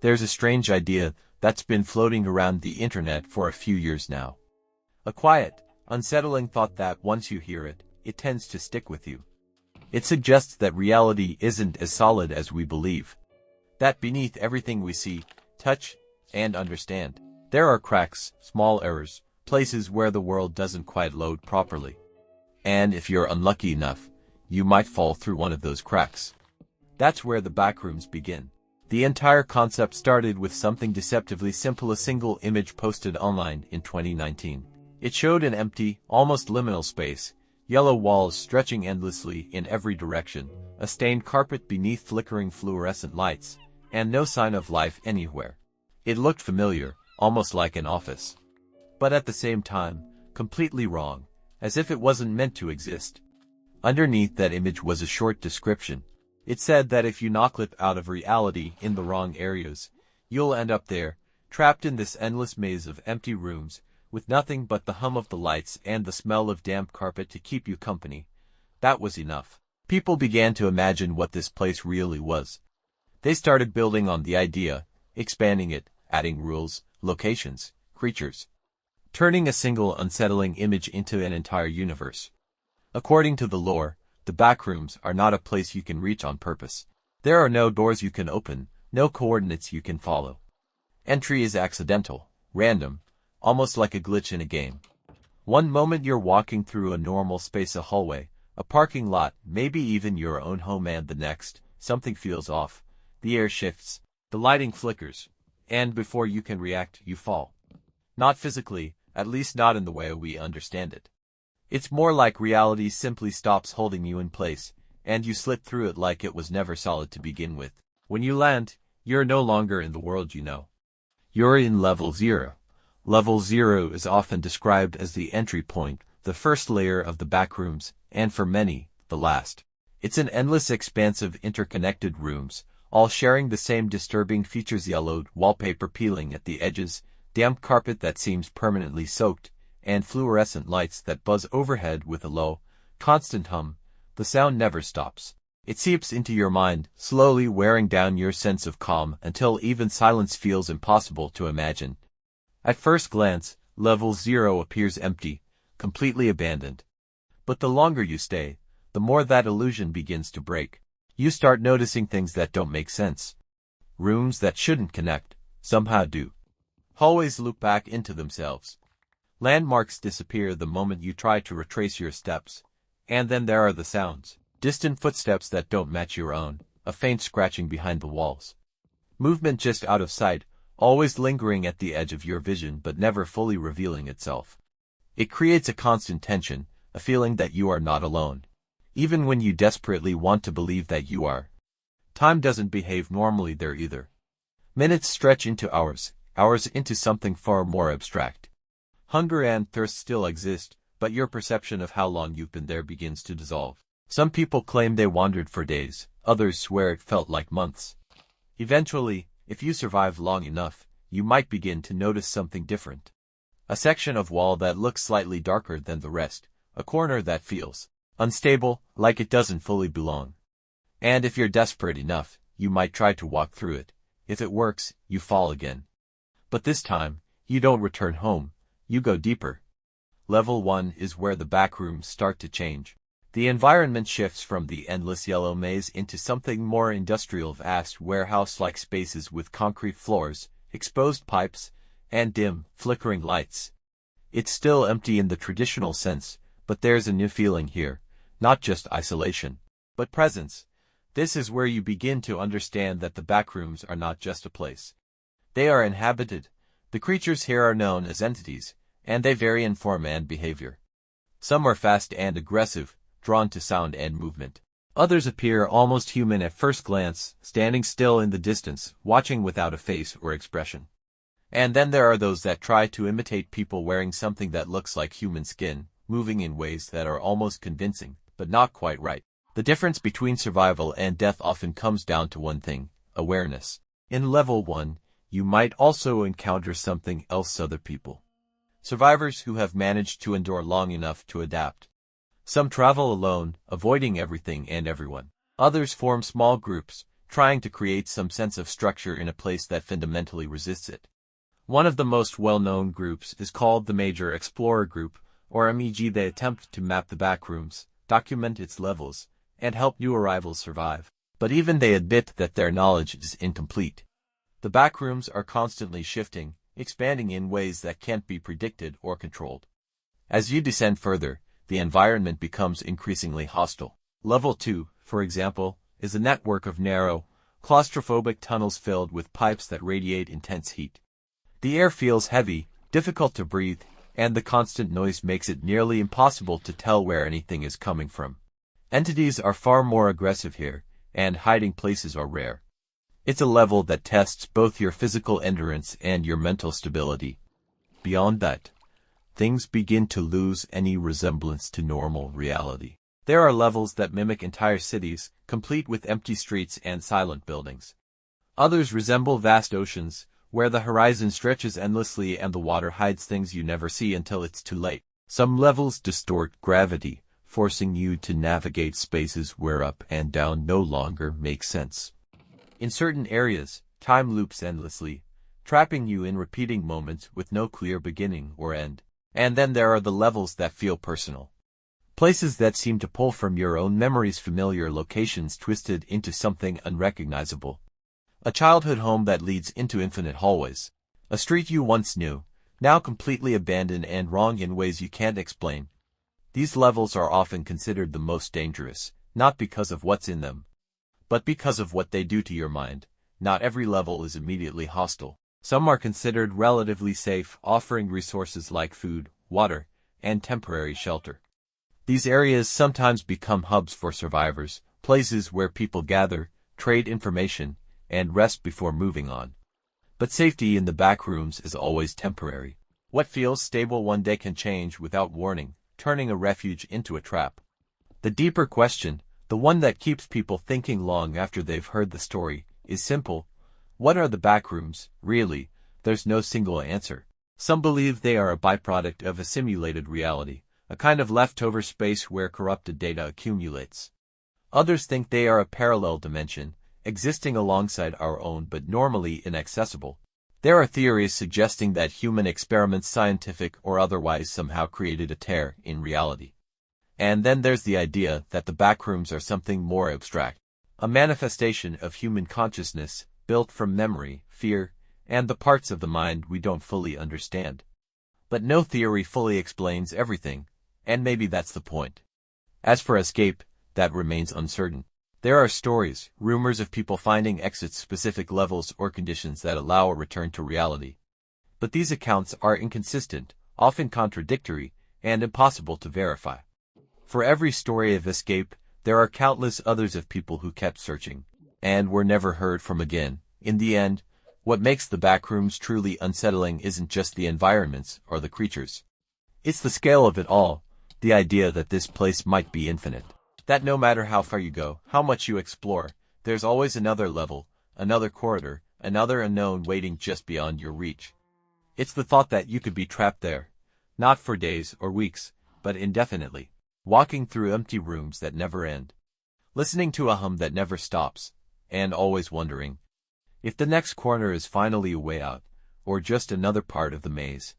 There's a strange idea that's been floating around the internet for a few years now. A quiet, unsettling thought that once you hear it, it tends to stick with you. It suggests that reality isn't as solid as we believe. That beneath everything we see, touch, and understand, there are cracks, small errors, places where the world doesn't quite load properly. And if you're unlucky enough, you might fall through one of those cracks. That's where the backrooms begin. The entire concept started with something deceptively simple: a single image posted online in 2019. It showed an empty, almost liminal space, yellow walls stretching endlessly in every direction, a stained carpet beneath flickering fluorescent lights, and no sign of life anywhere. It looked familiar, almost like an office. But at the same time, completely wrong, as if it wasn't meant to exist. Underneath that image was a short description. It said that if you knock-clip out of reality in the wrong areas, you'll end up there, trapped in this endless maze of empty rooms, with nothing but the hum of the lights and the smell of damp carpet to keep you company. That was enough. People began to imagine what this place really was. They started building on the idea, expanding it, adding rules, locations, creatures, turning a single unsettling image into an entire universe. According to the lore, the backrooms are not a place you can reach on purpose. There are no doors you can open, no coordinates you can follow. Entry is accidental, random, almost like a glitch in a game. One moment you're walking through a normal space, a hallway, a parking lot, maybe even your own home, and the next, something feels off. The air shifts, the lighting flickers, and before you can react, you fall. Not physically, at least not in the way we understand it. It's more like reality simply stops holding you in place, and you slip through it like it was never solid to begin with. When you land, you're no longer in the world you know. You're in level 0. Level 0 is often described as the entry point, the first layer of the backrooms, and for many, the last. It's an endless expanse of interconnected rooms, all sharing the same disturbing features: yellowed wallpaper peeling at the edges, damp carpet that seems permanently soaked, and fluorescent lights that buzz overhead with a low, constant hum. The sound never stops. It seeps into your mind, slowly wearing down your sense of calm until even silence feels impossible to imagine. At first glance, level 0 appears empty, completely abandoned. But the longer you stay, the more that illusion begins to break. You start noticing things that don't make sense. Rooms that shouldn't connect, somehow do. Hallways loop back into themselves. Landmarks disappear the moment you try to retrace your steps. And then there are the sounds. Distant footsteps that don't match your own, a faint scratching behind the walls. Movement just out of sight, always lingering at the edge of your vision but never fully revealing itself. It creates a constant tension, a feeling that you are not alone, even when you desperately want to believe that you are. Time doesn't behave normally there either. Minutes stretch into hours, hours into something far more abstract. Hunger and thirst still exist, but your perception of how long you've been there begins to dissolve. Some people claim they wandered for days, others swear it felt like months. Eventually, if you survive long enough, you might begin to notice something different. A section of wall that looks slightly darker than the rest, a corner that feels unstable, like it doesn't fully belong. And if you're desperate enough, you might try to walk through it. If it works, you fall again. But this time, you don't return home, you go deeper. Level 1 is where the backrooms start to change. The environment shifts from the endless yellow maze into something more industrial: vast warehouse-like spaces with concrete floors, exposed pipes, and dim, flickering lights. It's still empty in the traditional sense, but there's a new feeling here, not just isolation, but presence. This is where you begin to understand that the backrooms are not just a place. They are inhabited. The creatures here are known as entities, and they vary in form and behavior. Some are fast and aggressive, drawn to sound and movement. Others appear almost human at first glance, standing still in the distance, watching without a face or expression. And then there are those that try to imitate people, wearing something that looks like human skin, moving in ways that are almost convincing, but not quite right. The difference between survival and death often comes down to one thing: awareness. In level 1, you might also encounter something else: other people. Survivors who have managed to endure long enough to adapt. Some travel alone, avoiding everything and everyone. Others form small groups, trying to create some sense of structure in a place that fundamentally resists it. One of the most well-known groups is called the Major Explorer Group, or MEG. They attempt to map the backrooms, document its levels, and help new arrivals survive. But even they admit that their knowledge is incomplete. The backrooms are constantly shifting, expanding in ways that can't be predicted or controlled. As you descend further, the environment becomes increasingly hostile. Level 2, for example, is a network of narrow, claustrophobic tunnels filled with pipes that radiate intense heat. The air feels heavy, difficult to breathe, and the constant noise makes it nearly impossible to tell where anything is coming from. Entities are far more aggressive here, and hiding places are rare. It's a level that tests both your physical endurance and your mental stability. Beyond that, things begin to lose any resemblance to normal reality. There are levels that mimic entire cities, complete with empty streets and silent buildings. Others resemble vast oceans, where the horizon stretches endlessly and the water hides things you never see until it's too late. Some levels distort gravity, forcing you to navigate spaces where up and down no longer make sense. In certain areas, time loops endlessly, trapping you in repeating moments with no clear beginning or end. And then there are the levels that feel personal. Places that seem to pull from your own memories, familiar locations twisted into something unrecognizable. A childhood home that leads into infinite hallways. A street you once knew, now completely abandoned and wrong in ways you can't explain. These levels are often considered the most dangerous, not because of what's in them, but because of what they do to your mind. Not every level is immediately hostile. Some are considered relatively safe, offering resources like food, water, and temporary shelter. These areas sometimes become hubs for survivors, places where people gather, trade information, and rest before moving on. But safety in the backrooms is always temporary. What feels stable one day can change without warning, turning a refuge into a trap. The deeper question, the one that keeps people thinking long after they've heard the story, is simple. What are the backrooms, really? There's no single answer. Some believe they are a byproduct of a simulated reality, a kind of leftover space where corrupted data accumulates. Others think they are a parallel dimension, existing alongside our own but normally inaccessible. There are theories suggesting that human experiments, scientific or otherwise, somehow created a tear in reality. And then there's the idea that the backrooms are something more abstract, a manifestation of human consciousness, built from memory, fear, and the parts of the mind we don't fully understand. But no theory fully explains everything, and maybe that's the point. As for escape, that remains uncertain. There are stories, rumors of people finding exits, specific levels or conditions that allow a return to reality. But these accounts are inconsistent, often contradictory, and impossible to verify. For every story of escape, there are countless others of people who kept searching, and were never heard from again. In the end, what makes the backrooms truly unsettling isn't just the environments or the creatures. It's the scale of it all, the idea that this place might be infinite. That no matter how far you go, how much you explore, there's always another level, another corridor, another unknown waiting just beyond your reach. It's the thought that you could be trapped there, not for days or weeks, but indefinitely, walking through empty rooms that never end, listening to a hum that never stops, and always wondering if the next corner is finally a way out, or just another part of the maze.